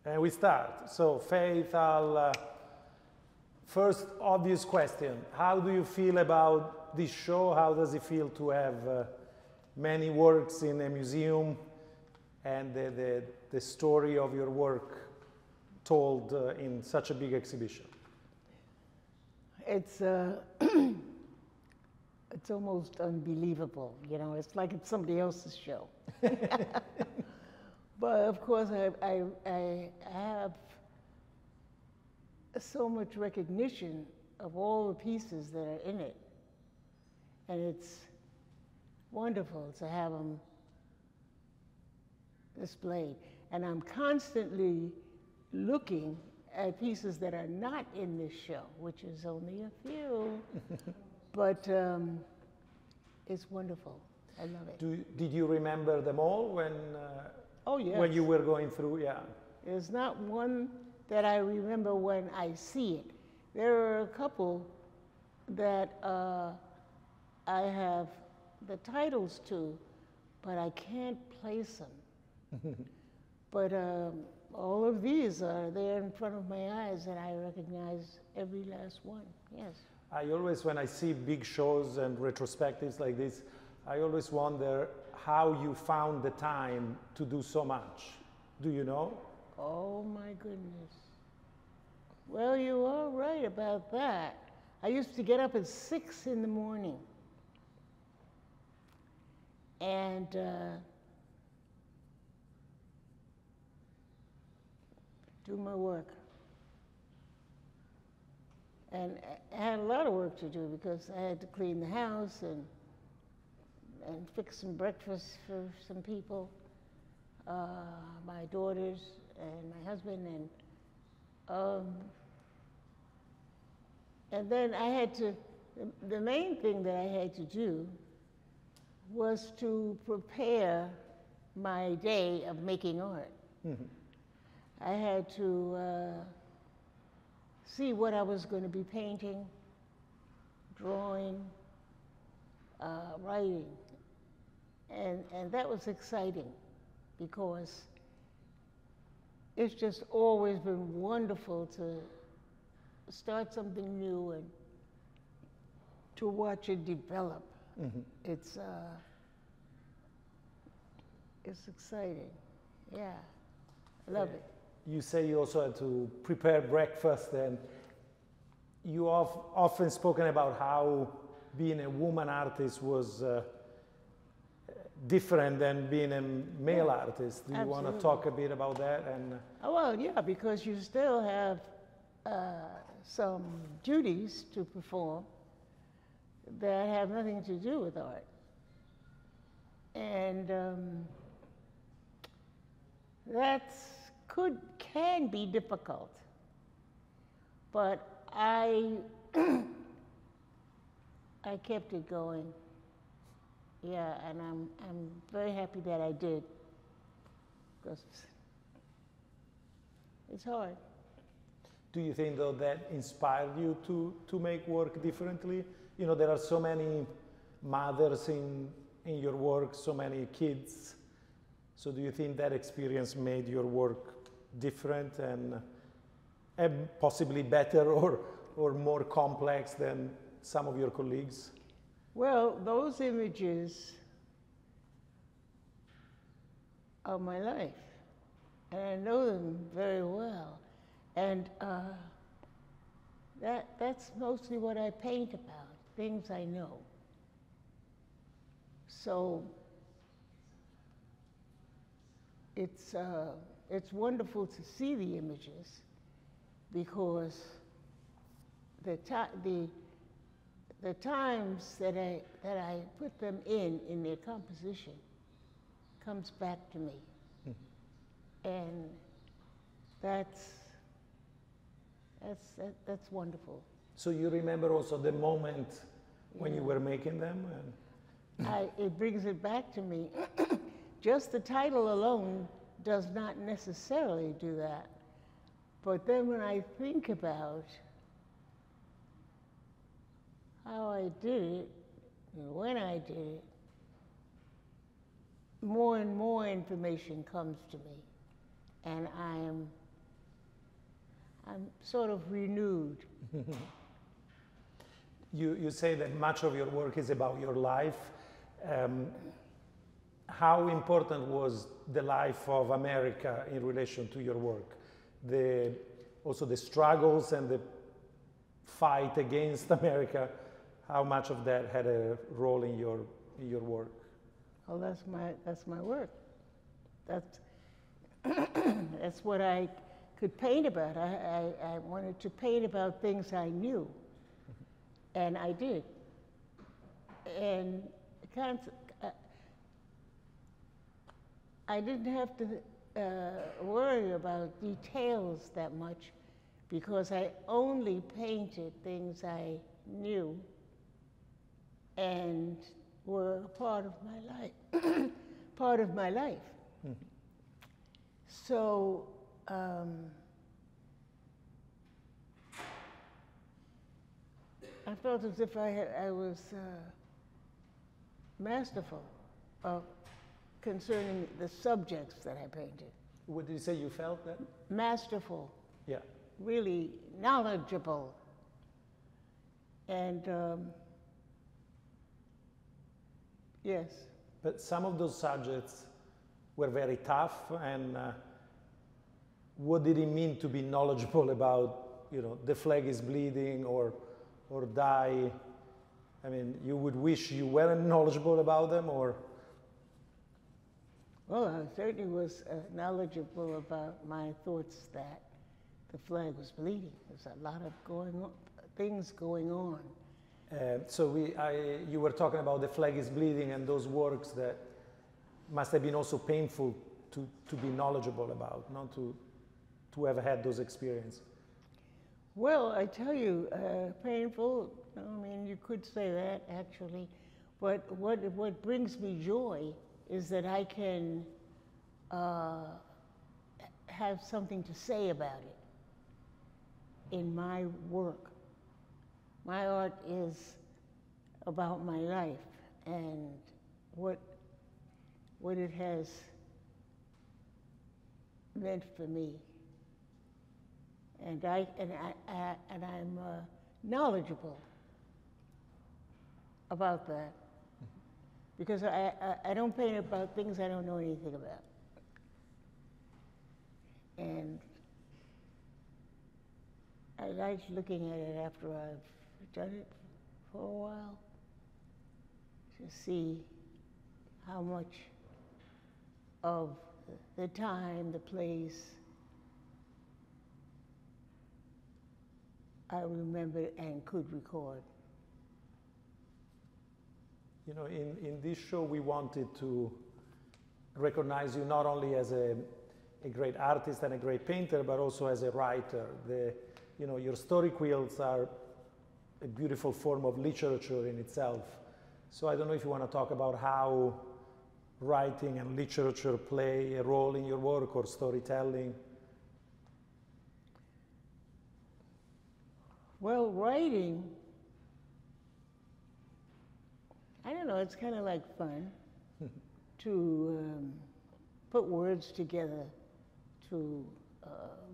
And we start. So, Faith, first obvious question. How do you feel about this show? How does it feel to have many works in a museum and the story of your work told in such a big exhibition? It's it's almost unbelievable, you know. It's like it's somebody else's show. But of course, I have so much recognition of all the pieces that are in it, and it's wonderful to have them displayed. And I'm constantly looking at pieces that are not in this show, which is only a few, but it's wonderful. I love it. Did you remember them all when? Oh, yes. When you were going through, yeah. There's not one that I remember when I see it. There are a couple that I have the titles to, but I can't place them. But all of these are there in front of my eyes, and I recognize every last one, yes. I always, when I see big shows and retrospectives like this, I always wonder how you found the time to do so much. Do you know? Oh my goodness. Well, you are right about that. I used to get up at 6 in the morning and do my work. And I had a lot of work to do because I had to clean the house and fix some breakfast for some people, my daughters and my husband, and then I had to, the main thing that I had to do was to prepare my day of making art. Mm-hmm. I had to see what I was going to be painting, drawing, writing. And that was exciting because it's just always been wonderful to start something new and to watch it develop. Mm-hmm. It's exciting. Yeah, I love it. You say you also had to prepare breakfast, and you have often spoken about how being a woman artist was different than being a male artist. Do you want to talk a bit about that? And oh, well, yeah, because you still have some duties to perform that have nothing to do with art. And can be difficult. But I kept it going. Yeah, and I'm very happy that I did, because it's hard. Do you think, though, that inspired you to make work differently? You know, there are so many mothers in your work, so many kids. So do you think that experience made your work different and possibly better or more complex than some of your colleagues? Well, those images are my life, and I know them very well. And that's mostly what I paint about, things I know. So it's wonderful to see the images because the times that I put them in their composition comes back to me. Mm-hmm. And that's wonderful. So you remember also the moment when you were making them? It brings it back to me. Just the title alone does not necessarily do that. But then when I think about how I did it and when I did it, more and more information comes to me. And I am I'm sort of renewed. You say that much of your work is about your life. How important was the life of America in relation to your work? Also the struggles and the fight against America, how much of that had a role in your work? Well, that's my work. That's that's what I could paint about. I wanted to paint about things I knew, and I did. And I didn't have to worry about details that much because I only painted things I knew and were a part of my life, part of my life. Mm-hmm. So I felt as if I was masterful concerning the subjects that I painted. What did you say you felt that? Masterful. Yeah. Really knowledgeable. And yes. But some of those subjects were very tough, and what did it mean to be knowledgeable about, the flag is bleeding or die? I mean, you would wish you weren't knowledgeable about them, or? Well, I certainly was knowledgeable about my thoughts that the flag was bleeding. There's a lot of things going on. So you were talking about the flag is bleeding and those works that must have been also painful to be knowledgeable about, not to have had those experiences. Well, I tell you, painful, I mean, you could say that actually, but what brings me joy is that I can have something to say about it in my work. My art is about my life and what it has meant for me. And I'm knowledgeable about that. Because I don't paint about things I don't know anything about. And I like looking at it after I've done it for a while to see how much of the time, the place, I remember and could record. In this show, we wanted to recognize you not only as a great artist and a great painter, but also as a writer. Your story quilts are a beautiful form of literature in itself. So I don't know if you want to talk about how writing and literature play a role in your work or storytelling. Well, writing, I don't know, it's kind of like fun to put words together to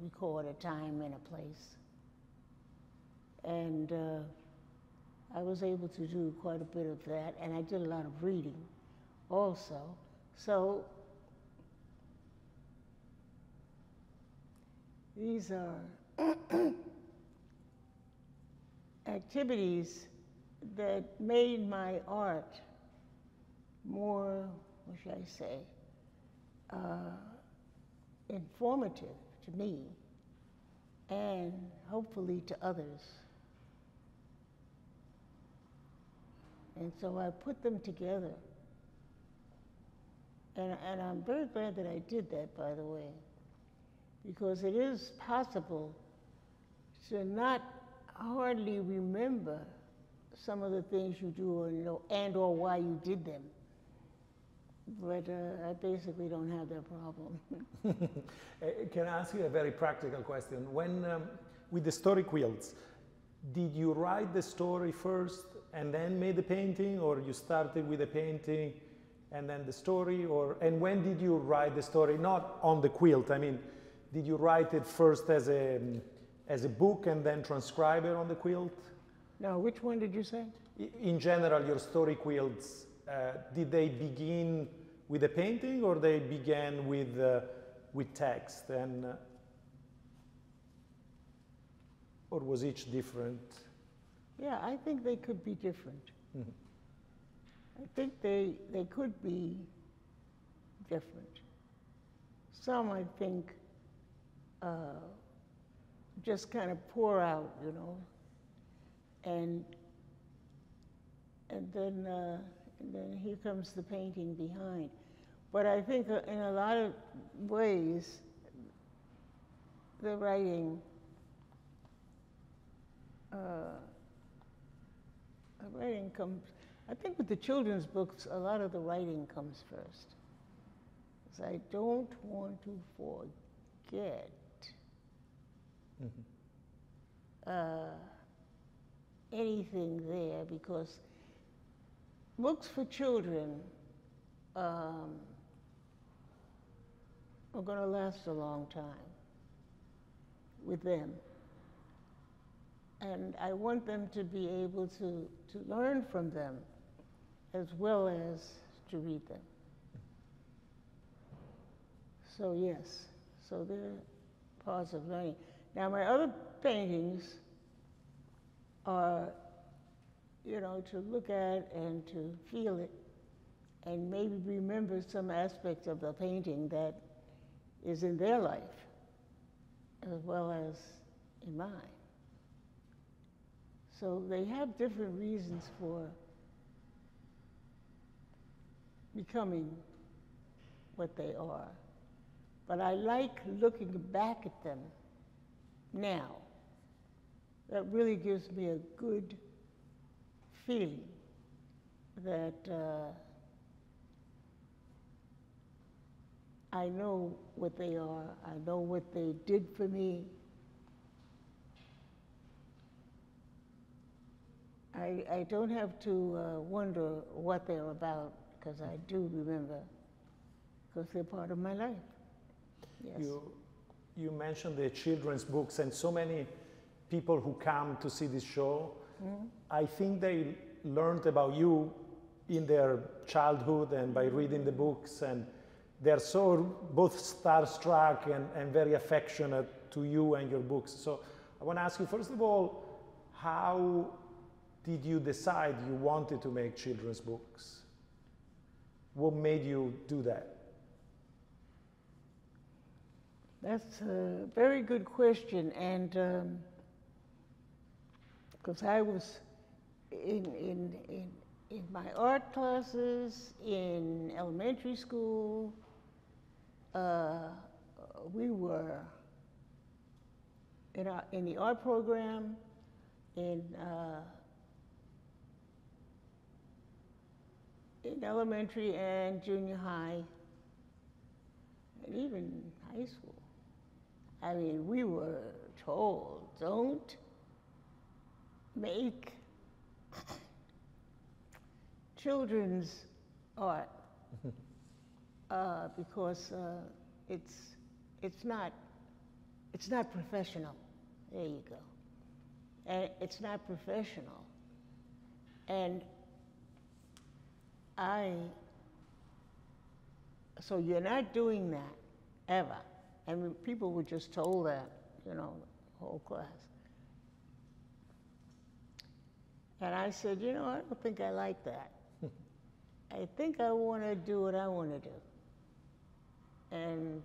record a time and a place. And I was able to do quite a bit of that, and I did a lot of reading also. So these are activities that made my art more, what should I say, informative to me and hopefully to others. And so I put them together. And I'm very glad that I did that, by the way, because it is possible to not hardly remember some of the things you do or why you did them. But I basically don't have that problem. Can I ask you a very practical question? When, with the story quilts, did you write the story first and then made the painting, or you started with the painting and then the story, and when did you write the story? Not on the quilt, I mean, did you write it first as a as a book and then transcribe it on the quilt? Now, which one did you say? In general, your story quilts, did they begin with a painting or they began with text, and or was each different? Yeah, I think they could be different. Mhm. I think they could be different. Some, I think, just kind of pour out, you know, and then here comes the painting behind. But I think in a lot of ways, the writing comes, I think with the children's books, a lot of the writing comes first. Because I don't want to forget anything there, because books for children are going to last a long time with them. And I want them to be able to learn from them as well as to read them. So yes, so they're parts of learning. Now my other paintings are, you know, to look at and to feel it and maybe remember some aspects of the painting that is in their life as well as in mine. So they have different reasons for becoming what they are. But I like looking back at them now. That really gives me a good feeling that I know what they are, I know what they did for me. I don't have to wonder what they're about, because I do remember, because they're part of my life. Yes. You mentioned the children's books, and so many people who come to see this show, I think they learned about you in their childhood and by reading the books, and they're so both starstruck and very affectionate to you and your books. So I want to ask you, first of all, how did you decide you wanted to make children's books? What made you do that? That's a very good question, and because I was in my art classes in elementary school, we were in the art program in elementary and junior high, and even high school. I mean, we were told, don't make children's art because it's not professional. There you go. And it's not professional. And so you're not doing that ever. And people were just told that, you know, the whole class. And I said, you know, I don't think I like that. I think I want to do what I want to do. And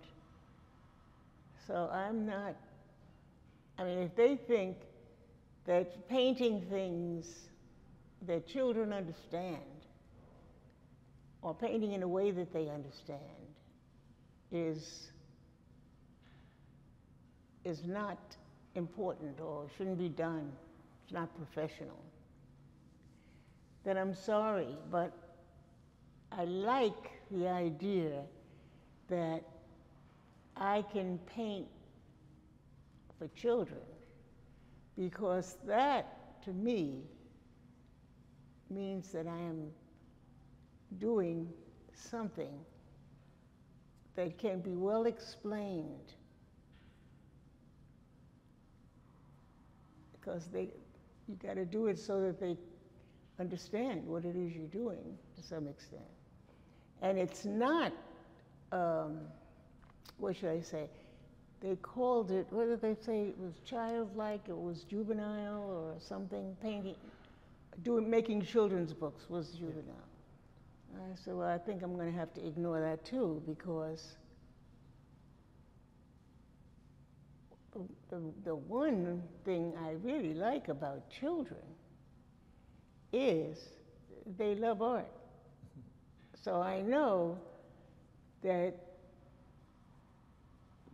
so I'm not, I mean, if they think that painting things that children understand, or painting in a way that they understand, is not important or shouldn't be done, it's not professional, then I'm sorry, but I like the idea that I can paint for children, because that, to me, means that I am doing something that can be well explained because you got to do it so that they understand what it is you're doing to some extent. And it's not, what should I say? They called it, what did they say? It was childlike, it was juvenile or something, painting, making children's books was juvenile. I said, well, I think I'm going to have to ignore that too, because the one thing I really like about children is they love art. So I know that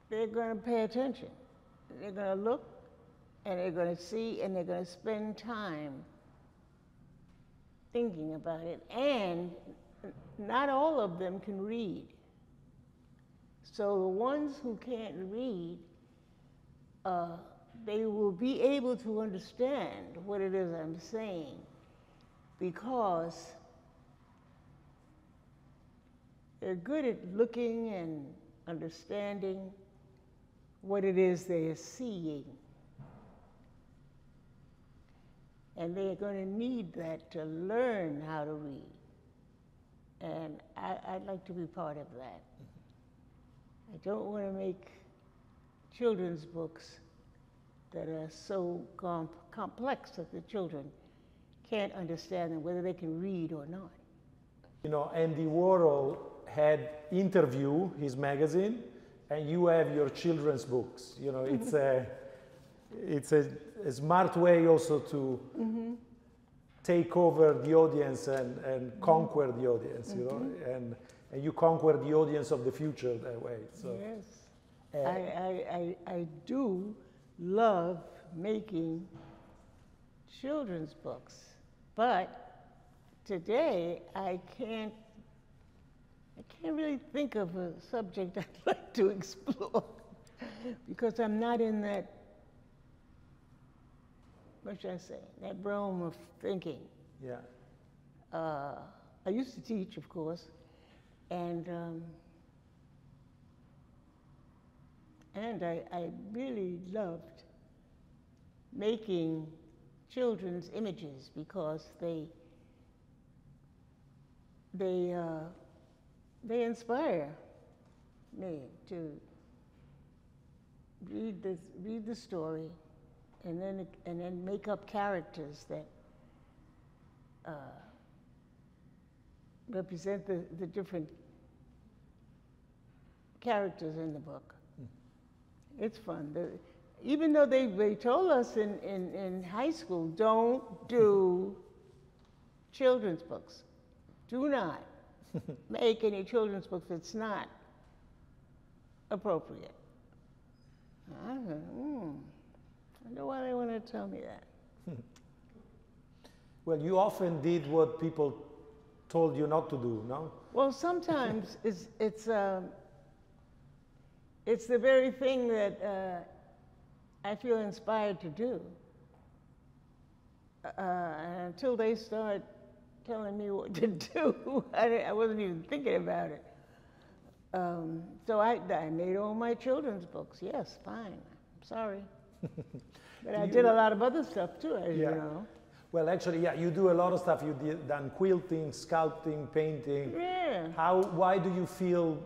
they're going to pay attention. They're going to look, and they're going to see, and they're going to spend time thinking about it. And not all of them can read. So the ones who can't read, they will be able to understand what it is I'm saying, because they're good at looking and understanding what it is they are seeing. And they're going to need that to learn how to read. And I'd like to be part of that. I don't want to make children's books that are so complex that the children can't understand them, whether they can read or not. You know, Andy Warhol had Interview, his magazine, and you have your children's books. You know, it's a smart way also to take over the audience and conquer the audience, you know, and you conquer the audience of the future that way. So. Yes, I do love making children's books, but today I can't really think of a subject I'd like to explore because I'm not in that, what should I say, that realm of thinking. Yeah. I used to teach, of course, and I really loved making children's images because they inspire me to read the story, and then make up characters that represent the different characters in the book. It's fun. Even though they told us in high school, don't do children's books. Do not make any children's books that's not appropriate. I thought, I wonder why they want to tell me that. Well, you often did what people told you not to do, no? Well, sometimes it's the very thing that I feel inspired to do. Until they start telling me what to do, I wasn't even thinking about it. So I made all my children's books. Yes, fine. I'm sorry. But I did a lot of other stuff too, as you know. Well, actually, yeah, you do a lot of stuff. You done quilting, sculpting, painting. Yeah. Why do you feel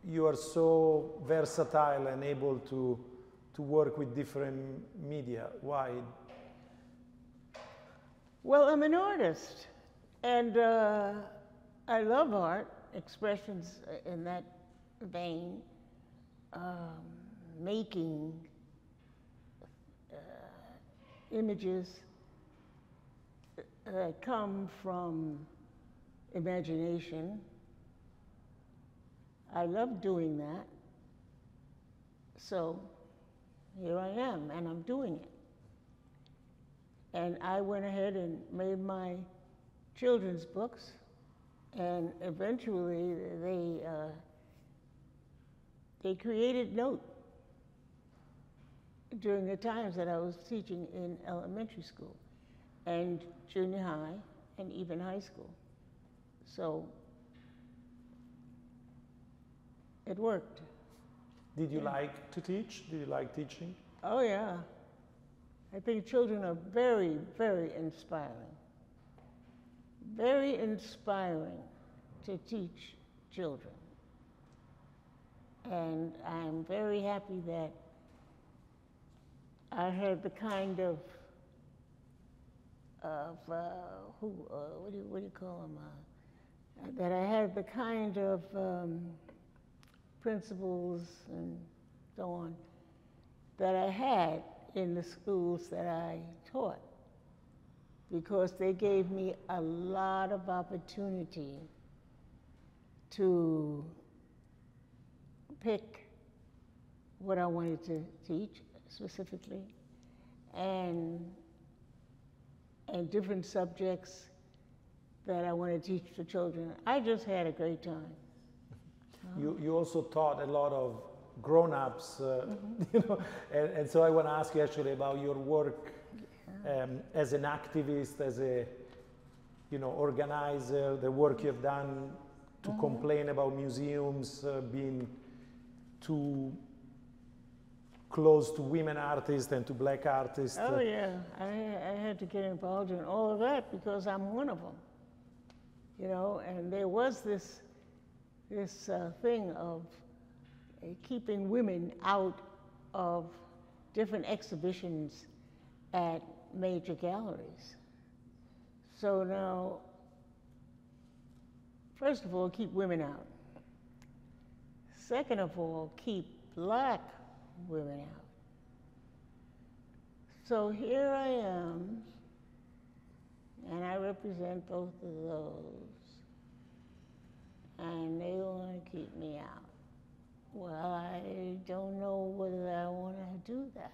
you are so versatile and able to work with different media? Why? Well, I'm an artist, and I love art, expressions in that vein, making images that come from imagination. I love doing that. So here I am, and I'm doing it. And I went ahead and made my children's books, and eventually they created note during the times that I was teaching in elementary school and junior high and even high school. So it worked. Did you like to teach? Did you like teaching? Oh yeah. I think children are very, very inspiring. Very inspiring to teach children. And I'm very happy that I had the kind of what do you call them? That I had the kind of principals and so on that I had in the schools that I taught, because they gave me a lot of opportunity to pick what I wanted to teach specifically, and different subjects that I want to teach the children. I just had a great time. You also taught a lot of grown-ups, you know, and so I want to ask you actually about your work as an activist, as a, you know, organizer, the work you've done to complain about museums being too close to women artists and to black artists. Oh yeah, I had to get involved in all of that because I'm one of them. You know, and there was this thing of keeping women out of different exhibitions at major galleries. So now, first of all, keep women out. Second of all, keep black women out. So here I am, and I represent both of those, and they want to keep me out. Well, I don't know whether I want to do that.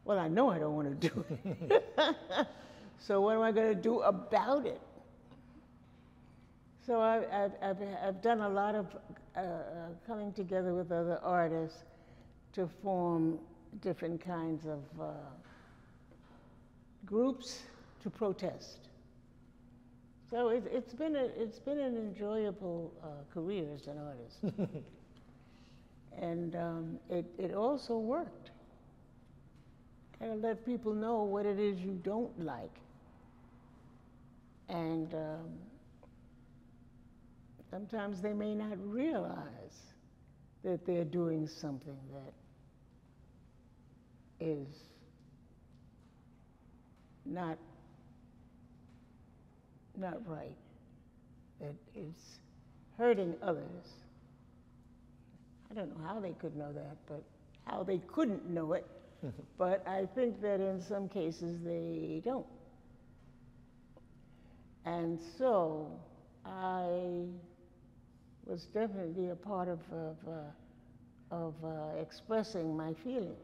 Well, I know I don't want to do it. So what am I going to do about it? So I've done a lot of coming together with other artists to form different kinds of groups to protest. So it's been an enjoyable career as an artist, and it also worked. Kind of let people know what it is you don't like, and sometimes they may not realize that they're doing something that is not right, that is hurting others. I don't know how they could know that, but how they couldn't know it, but I think that in some cases they don't. And so I was definitely a part of expressing my feelings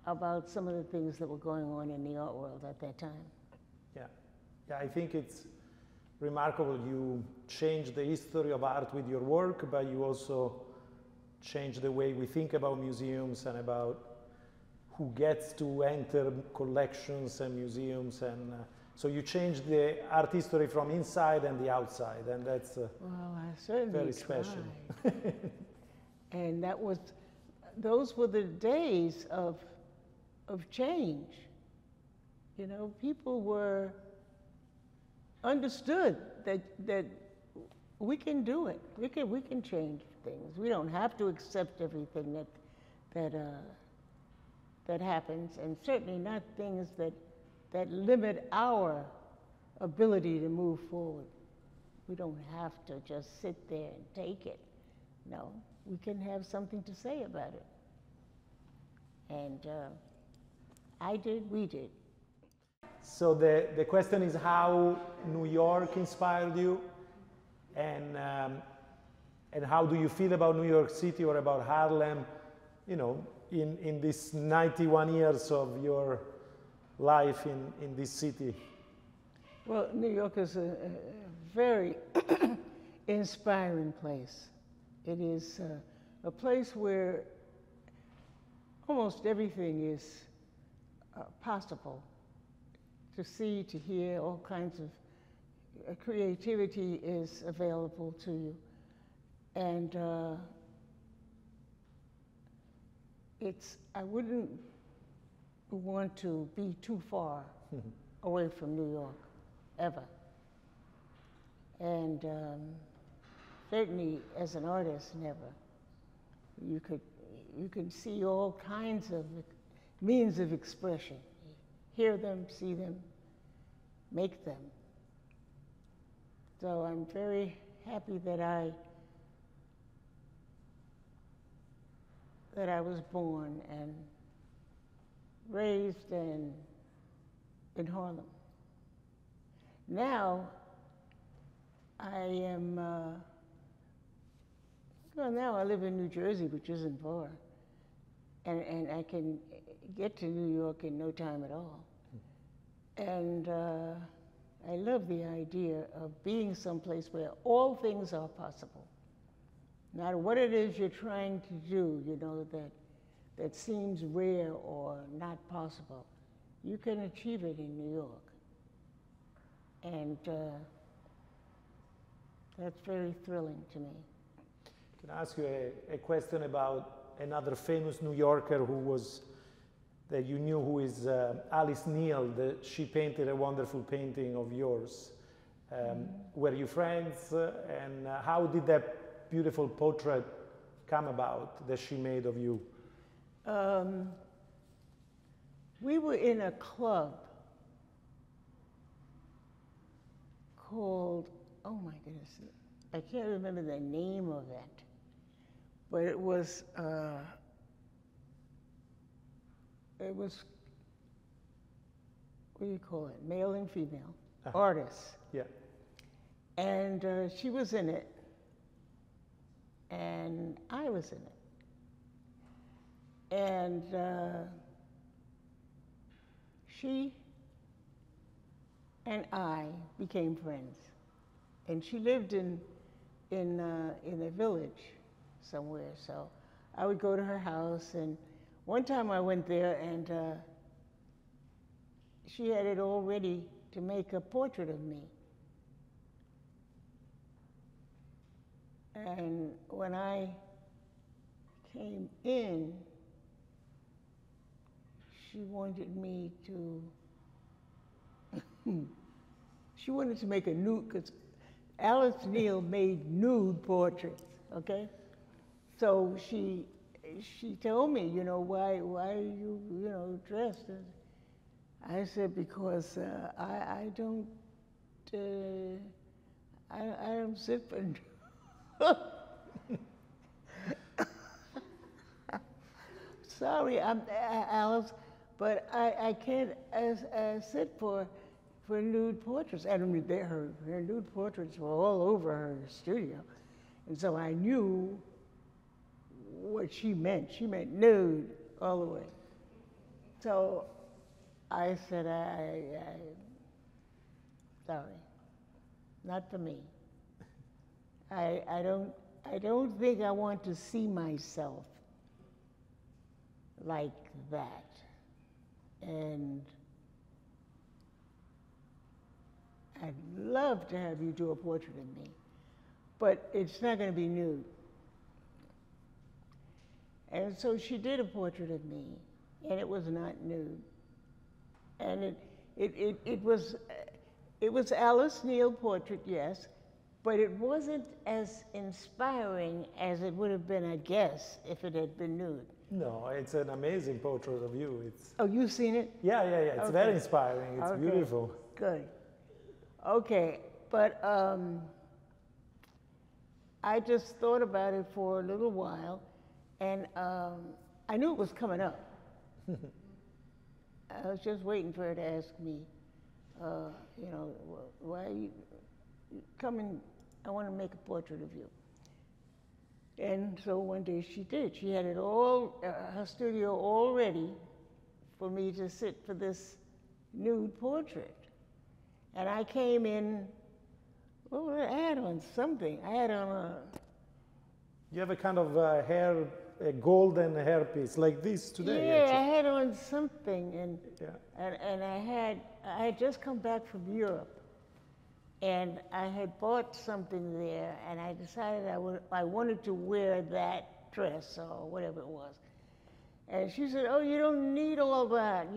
about some of the things that were going on in the art world at that time. Yeah, I think it's remarkable. You changed the history of art with your work, but you also changed the way we think about museums and about who gets to enter collections and museums. And so you changed the art history from inside and the outside, and that's well, I certainly very tried. special. And those were the days of change. You know, people were understood that we can do it. We can change things. We don't have to accept everything that happens, and certainly not things that limit our ability to move forward. We don't have to just sit there and take it. No, we can have something to say about it. And we did. So the question is how New York inspired you, and how do you feel about New York City or about Harlem, you know, in these 91 years of your life in this city? Well, New York is a very inspiring place. It is a place where almost everything is possible to see, to hear. All kinds of creativity is available to you. And I wouldn't want to be too far away from New York, ever. And certainly as an artist, never. You can see all kinds of means of expression. Hear them, see them, make them. So I'm very happy that I was born and raised in Harlem. Now I am, well, now I live in New Jersey, which isn't far, and I can get to New York in no time at all. And I love the idea of being someplace where all things are possible. No matter what it is you're trying to do, you know, that seems rare or not possible, you can achieve it in New York. And that's very thrilling to me. Can I ask you a question about another famous New Yorker that you knew, who is Alice Neal? She painted a wonderful painting of yours. Were you friends? And how did that beautiful portrait come about that she made of you? We were in a club called, oh my goodness, I can't remember the name of it, but it was what do you call it, male and female artists. Yeah. And she was in it, and I was in it. And she and I became friends. And she lived in a village somewhere, so I would go to her house. And one time I went there, and she had it all ready to make a portrait of me. And when I came in, she wanted me to, she wanted to make a nude, because Alice Neal made nude portraits, okay? So she told me, you know, why are you, you know, dressed? I said, because I don't sit for sorry, Alice, but I can't sit for nude portraits. And her nude portraits were all over her studio. And so I knew what she meant. She meant nude all the way. So I said, sorry, not for me. I don't think I want to see myself like that. And I'd love to have you do a portrait of me, but it's not going to be nude. And so she did a portrait of me, and it was not nude. And it was Alice Neal portrait, yes, but it wasn't as inspiring as it would have been, I guess, if it had been nude. No, it's an amazing portrait of you. Oh, you've seen it? Yeah. It's very inspiring. It's beautiful. Good. Okay, but I just thought about it for a little while, and I knew it was coming up. I was just waiting for her to ask me, you know, why you come and I want to make a portrait of you. And so one day she did. She had it all, her studio all ready for me to sit for this nude portrait. And I came in, well, I had on something. I had on a... You have a kind of a golden hairpiece like this today. Yeah, actually. I had on something, and I had just come back from Europe, and I had bought something there, and I decided I wanted to wear that dress or whatever it was. And she said, "Oh, you don't need all that."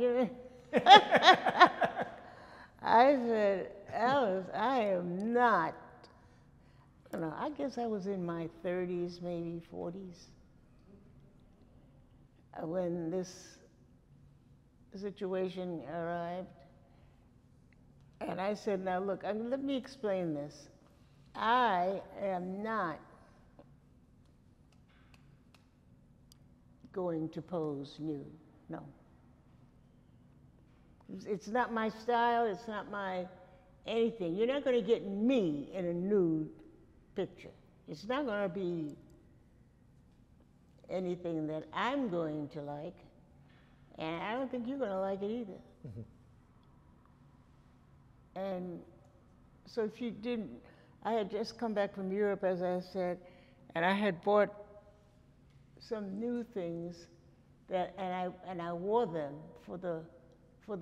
I said, "Alice, I am not." I guess I was in my 30s, maybe 40s, when this situation arrived. And I said, "Now look, let me explain this. I am not going to pose nude, no. It's not my style, it's not my anything. You're not going to get me in a nude picture. It's not going to be anything that I'm going to like, and I don't think you're going to like it either." Mm-hmm. And so if you didn't, I had just come back from Europe, as I said, and I had bought some new things that, and I wore them for the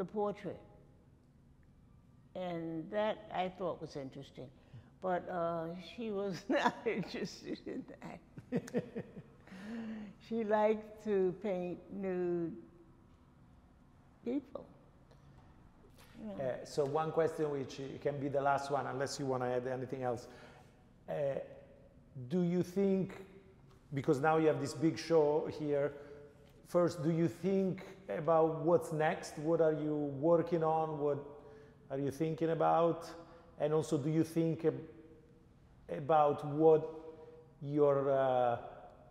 portrait, and that I thought was interesting, but she was not interested in that. She liked to paint nude people. So one question, which can be the last one, unless you want to add anything else. Do you think, because now you have this big show here, first, do you think about what's next? What are you working on? What are you thinking about? And also, do you think about what your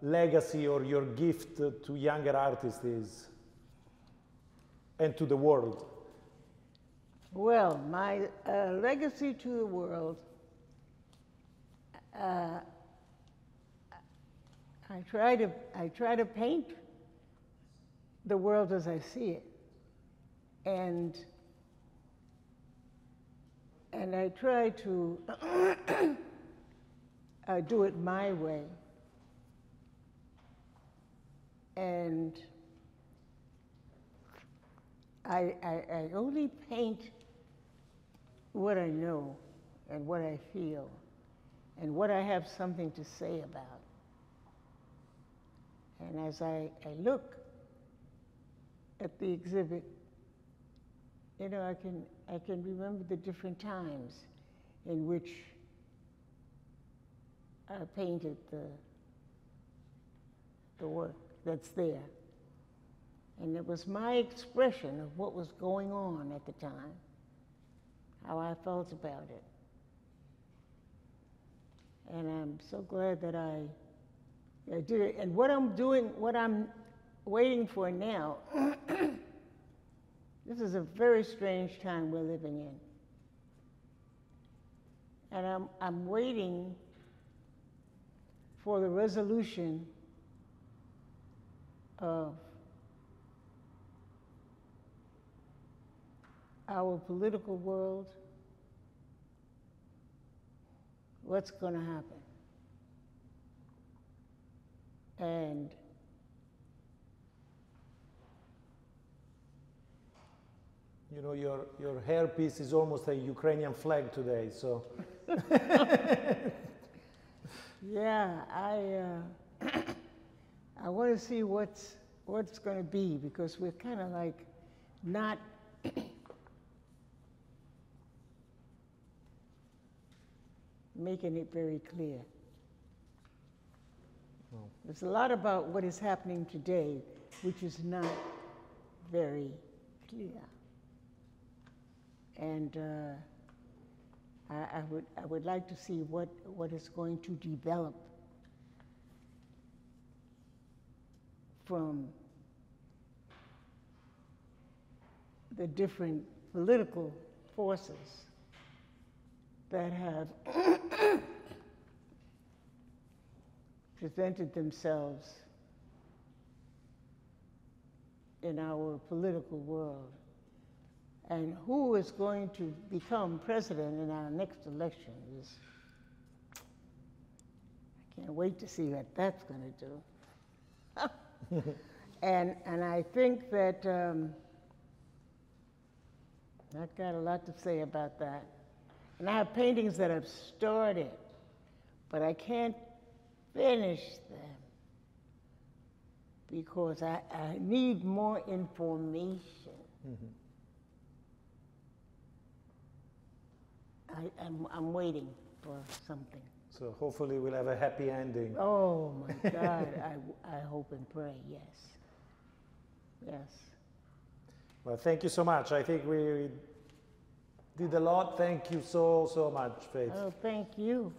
legacy or your gift to younger artists is and to the world? Well, my legacy to the world, I try to paint the world as I see it, and I try to do it my way, and I only paint what I know and what I feel and what I have something to say about. And as I look at the exhibit, I can remember the different times in which I painted the work that's there. And it was my expression of what was going on at the time, how I felt about it. And I'm so glad that I did it. And what I'm waiting for now, this is a very strange time we're living in. And I'm waiting for the resolution of our political world. What's going to happen? And your hairpiece is almost a Ukrainian flag today, so. Yeah, I want to see what's going to be, because we're kind of like not making it very clear. Well, there's a lot about what is happening today which is not very clear. And I would like to see what is going to develop from the different political forces that have presented themselves in our political world, and who is going to become president in our next election is, I can't wait to see what that's going to do. And I think that I've got a lot to say about that. And I have paintings that I've started, but I can't finish them because I need more information. I'm waiting for something. So hopefully we'll have a happy ending. Oh my God, I hope and pray, yes. Yes. Well, thank you so much. I think we did a lot. Thank you so much, Faith. Oh, thank you.